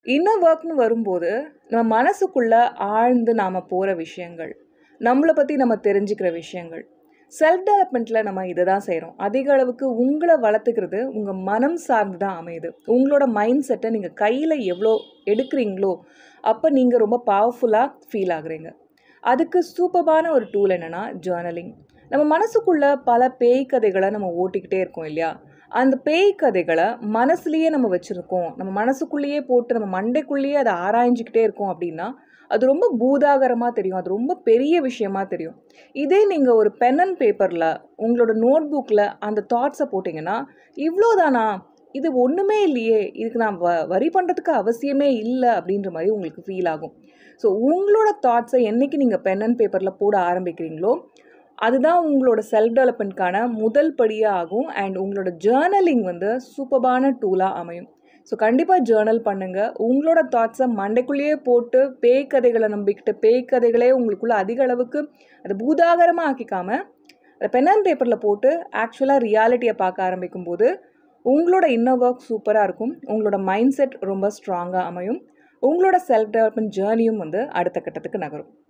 Inner ஒர்க்னு வரும்போது, நம்ம மனசுக்குள்ள ஆழ்ந்து நாம போற விஷயங்கள், நம்மள பத்தி நம்ம தெரிஞ்சுக்கிற விஷயங்கள். செல்ஃப் டெவலப்மெண்ட்ல நம்ம இத தான் செய்றோம். அதிக அளவுக்கு உங்கள வளர்த்துக்கிறது உங்க மனம் சார்ந்து தான் அமையுது. உங்களோட மைண்ட் செட்ட நீங்க கையில எவ்ளோ எடுக்கிறீங்களோ, அப்ப நீங்க ரொம்ப பவர்ஃபுல்லா ஃபீல் ஆகுறீங்க. அதுக்கு சூப்பர்பான ஒரு டூல் என்னன்னா, ஜர்னலிங். நம்ம மனசுக்குள்ள பல பேய் கதைகள நம்ம ஓட்டிக்கிட்டே இருக்கோம் இல்லையா? அந்த பேய் கதைகள மனசுலயே நம்ம வச்சிருக்கோம். நம்ம மனசுக்குள்ளேயே போட்டு நம்ம மண்டைக்குள்ளேயே அத ஆராய்ஞ்சுக்கிட்டே இருக்கோம் அப்டின்னா, அது ரொம்ப பூதாகரமா தெரியும். அது ரொம்ப பெரிய விஷயமா தெரியும். இதே நீங்க ஒரு பென் அண்ட் பேப்பர்ல, உங்களோட நோட் புக்ல அந்த தாட்ஸ போட்டீங்கன்னா, "இவ்ளோ தானா? இது ஒண்ணுமே இல்லையே! இதுக்கு நான் வரி பண்றதுக்கு அவசியமே இல்ல." அப்டின்ற மாரி உங்களுக்கு ஃபீல் ஆகும். ஸோ உங்களோட தாட்ஸ என்னைக்கு நீங்க பென் அண்ட் பேப்பர்ல போட ஆரம்பிக்கிறீங்களோ, அதுதான் உங்களோட செல்ஃப் டெவலப்மெண்ட்க்கான முதல் படியா ஆகும். அண்ட் உங்களோட ஜர்னலிங் வந்து சூப்பர்பான டூலா அமையும். ஸோ கண்டிப்பா ஜர்னல் பண்ணுங்க. உங்களோட தாட்ஸ மண்டைக்குள்ளேயே போட்டு பேய் கதைகள நம்பிக்கிட்டு, பேய் கதைகளே உங்களுக்குள்ள அதிக அளவுக்கு அத பூதாகரமா ஆக்கிக்காம, அத பென் அண்ட் பேப்பர்ல போட்டு ஆக்சுவலா ரியாலிட்டிய பார்க்க ஆரம்பிக்கும்போது, உங்களோட இன்னர் ஒர்க் சூப்பரா இருக்கும். உங்களோட மைண்ட் செட் ரொம்ப ஸ்ட்ராங்கா அமையும். உங்களோட செல்ஃப் டெவலப்மெண்ட் ஜர்னியும் வந்து அடுத்த கட்டத்துக்கு நகரும்.